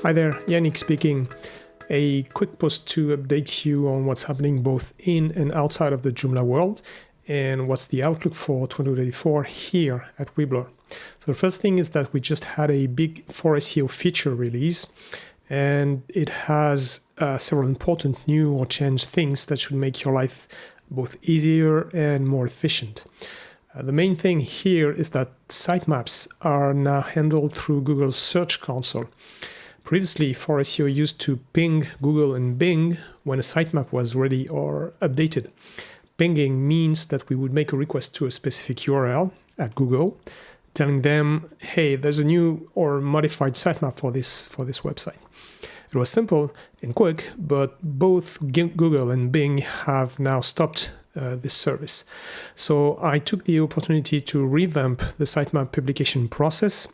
Hi there, Yannick speaking. A quick post to update you on what's happening both in and outside of the Joomla world and what's the outlook for 2024 here at Weeblr. So the first thing is that we just had a big for SEO feature release, and it has several important new or changed things that should make your life both easier and more efficient. The main thing here is that sitemaps are now handled through Google's Search Console. Previously, for SEO used to ping Google and Bing when a sitemap was ready or updated. Pinging means that we would make a request to a specific URL at Google, telling them, hey, there's a new or modified sitemap for this website. It was simple and quick, but both Google and Bing have now stopped this service. So I took the opportunity to revamp the sitemap publication process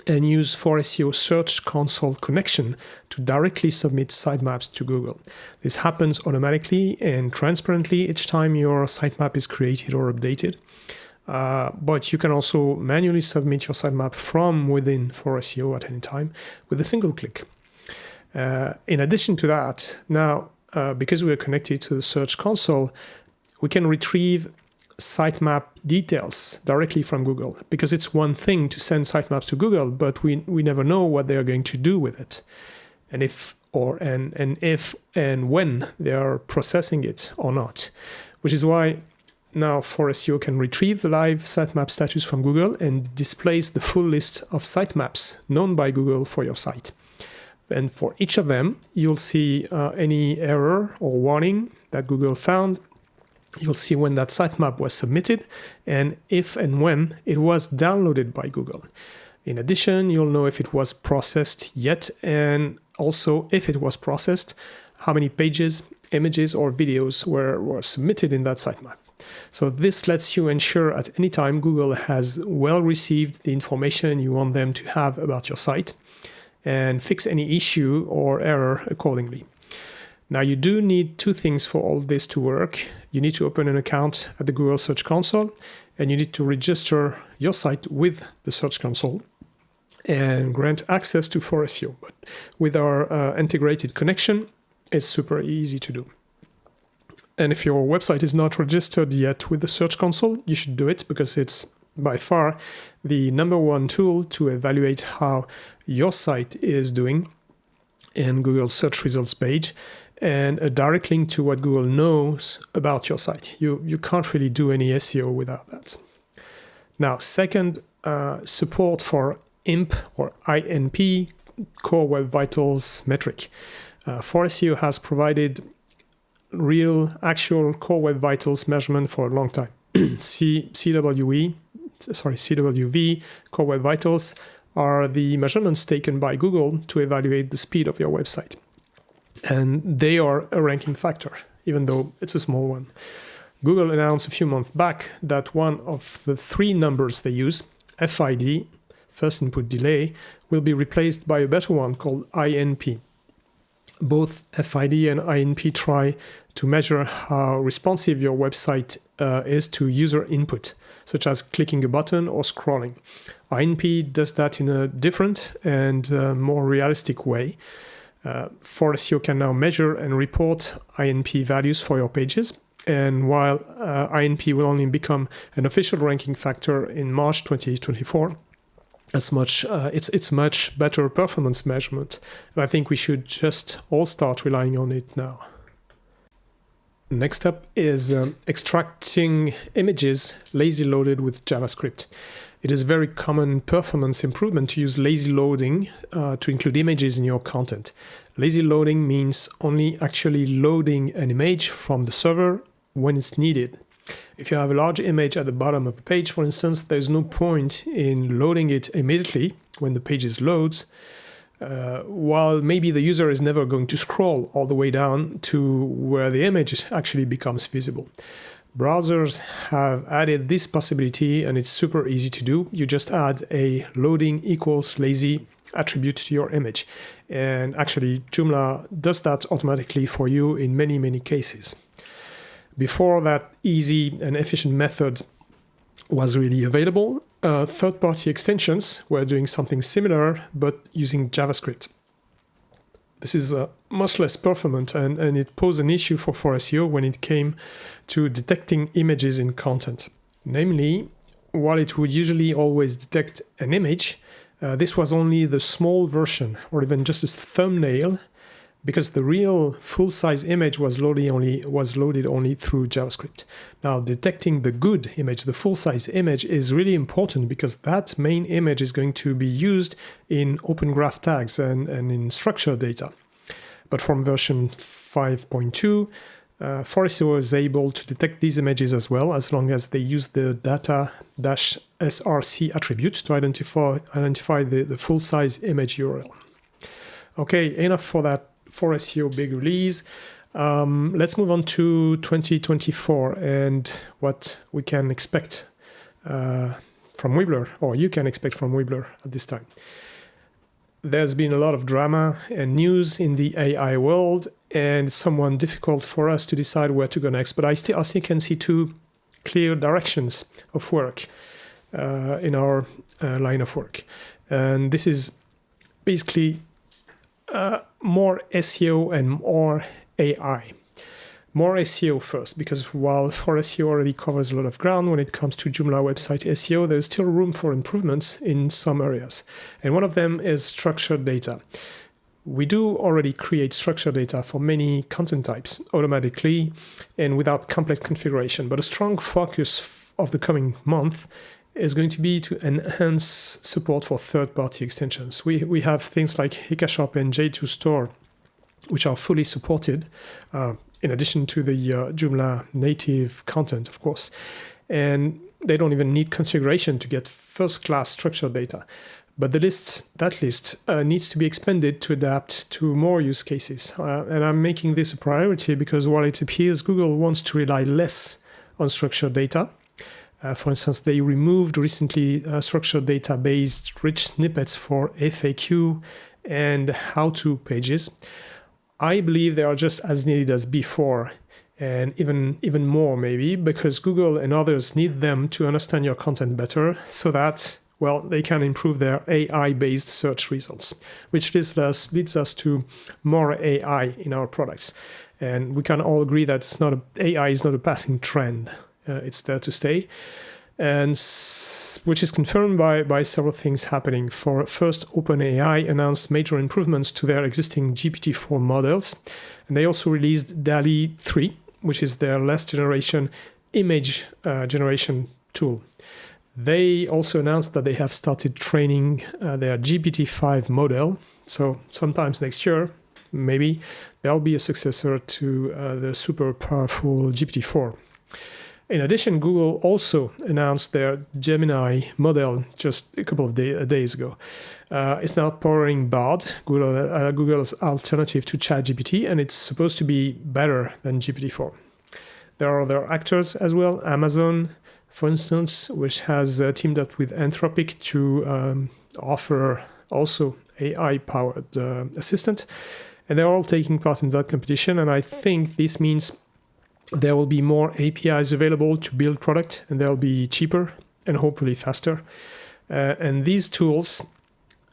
and use for SEO Search Console connection to directly submit sitemaps to Google. This happens automatically and transparently each time your sitemap is created or updated. But you can also manually submit your sitemap from within for SEO at any time with a single click. In addition to that, now because we are connected to the Search Console, we can retrieve sitemap details directly from Google, because it's one thing to send sitemaps to Google, but we never know what they are going to do with it, and if and when they are processing it or not. Which is why now for SEO can retrieve the live sitemap status from Google and displays the full list of sitemaps known by Google for your site. And for each of them, you'll see any error or warning that Google found. You'll see when that sitemap was submitted and if and when it was downloaded by Google. In addition, you'll know if it was processed yet, and also if it was processed, how many pages, images, or videos were submitted in that sitemap. So this lets you ensure at any time Google has well received the information you want them to have about your site and fix any issue or error accordingly. Now, you do need two things for all this to work. You need to open an account at the Google Search Console, and you need to register your site with the Search Console and grant access to for SEO. But with our integrated connection, it's super easy to do. And if your website is not registered yet with the Search Console, you should do it, because it's by far the number one tool to evaluate how your site is doing in Google's search results page, and a direct link to what Google knows about your site. You can't really do any SEO without that. Now, second, support for IMP or INP, Core Web Vitals metric. For SEO has provided real, actual Core Web Vitals measurement for a long time. CWV, Core Web Vitals, are the measurements taken by Google to evaluate the speed of your website. And they are a ranking factor, even though it's a small one. Google announced a few months back that one of the three numbers they use, FID, first input delay, will be replaced by a better one called INP. Both FID and INP try to measure how responsive your website is to user input, such as clicking a button or scrolling. INP does that in a different and more realistic way. For SEO can now measure and report INP values for your pages. And while INP will only become an official ranking factor in March 2024, it's much better performance measurement. And I think we should just all start relying on it now. Next up is extracting images lazy loaded with JavaScript. It is a very common performance improvement to use lazy loading to include images in your content. Lazy loading means only actually loading an image from the server when it's needed. If you have a large image at the bottom of a page, for instance, there's no point in loading it immediately when the page loads, while maybe the user is never going to scroll all the way down to where the image actually becomes visible. Browsers have added this possibility, and it's super easy to do. You just add a loading equals lazy attribute to your image. And actually, Joomla does that automatically for you in many, many cases. Before that easy and efficient method was really available, third-party extensions were doing something similar, but using JavaScript. This is much less performant, and it posed an issue for SEO when it came to detecting images in content. Namely, while it would usually always detect an image, this was only the small version, or even just a thumbnail, because the real full-size image was loaded only through JavaScript. Now, detecting the good image, the full-size image, is really important because that main image is going to be used in Open Graph tags and in structured data. But from version 5.2, SEO is able to detect these images as well, as long as they use the data-src attribute to identify the full-size image URL. Okay, enough for that for SEO big release. Let's move on to 2024 and what we can expect from Weeblr, or you can expect from Weeblr at this time. There's been a lot of drama and news in the AI world, and it's somewhat difficult for us to decide where to go next, but I still can see two clear directions of work in our line of work. And this is basically more SEO and more AI. More SEO first, because while for SEO already covers a lot of ground when it comes to Joomla website SEO, there's still room for improvements in some areas. And one of them is structured data. We do already create structured data for many content types automatically and without complex configuration, but a strong focus of the coming month is going to be to enhance support for third-party extensions. We have things like Hikashop and J2 Store, which are fully supported, in addition to the Joomla native content, of course. And they don't even need configuration to get first-class structured data. But that list needs to be expanded to adapt to more use cases. And I'm making this a priority because while it appears Google wants to rely less on structured data, for instance, they removed recently structured data-based rich snippets for FAQ and how-to pages. I believe they are just as needed as before, and even more maybe, because Google and others need them to understand your content better so that, well, they can improve their AI-based search results, which leads us to more AI in our products. And we can all agree that AI is not a passing trend. It's there to stay, and which is confirmed by several things happening. First, OpenAI announced major improvements to their existing GPT-4 models, and they also released DALL-E 3, which is their last generation image generation tool. They also announced that they have started training their GPT-5 model, so sometimes next year, maybe, there'll be a successor to the super powerful GPT-4. In addition, Google also announced their Gemini model just a couple of days ago. It's now powering Bard, Google's alternative to ChatGPT, and it's supposed to be better than GPT-4. There are other actors as well. Amazon, for instance, which has teamed up with Anthropic to offer also AI-powered assistant. And they're all taking part in that competition, and I think this means there will be more APIs available to build product, and they'll be cheaper and hopefully faster. And these tools,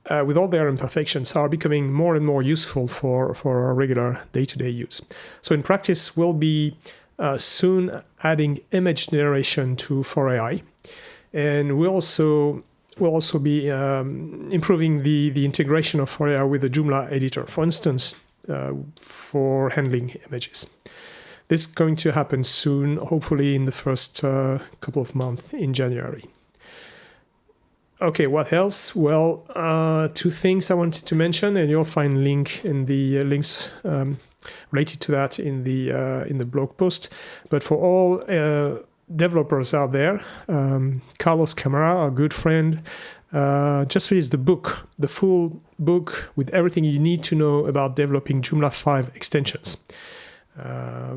with all their imperfections, are becoming more and more useful for our regular day-to-day use. So in practice, we'll be soon adding image generation for AI, and we'll also be improving the integration of AI with the Joomla editor, for instance, for handling images. This is going to happen soon, hopefully in the first couple of months in January. Okay, what else? Well, two things I wanted to mention, and you'll find links related to that in the blog post. But for all developers out there, Carlos Camara, our good friend, just released the full book with everything you need to know about developing Joomla 5 extensions.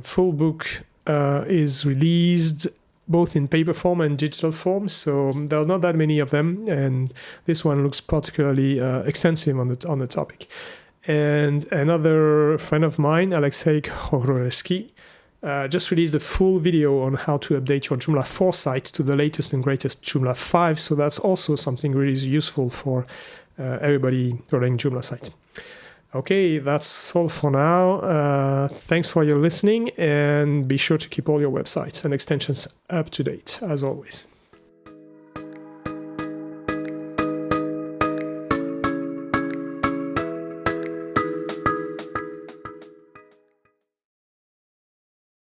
Full book is released both in paper form and digital form, so there are not that many of them, and this one looks particularly extensive on the topic. And another friend of mine, Alexei Khororeski, just released a full video on how to update your Joomla 4 site to the latest and greatest Joomla 5, so that's also something really useful for everybody running Joomla sites. Okay, that's all for now. Thanks for your listening, and be sure to keep all your websites and extensions up to date, as always.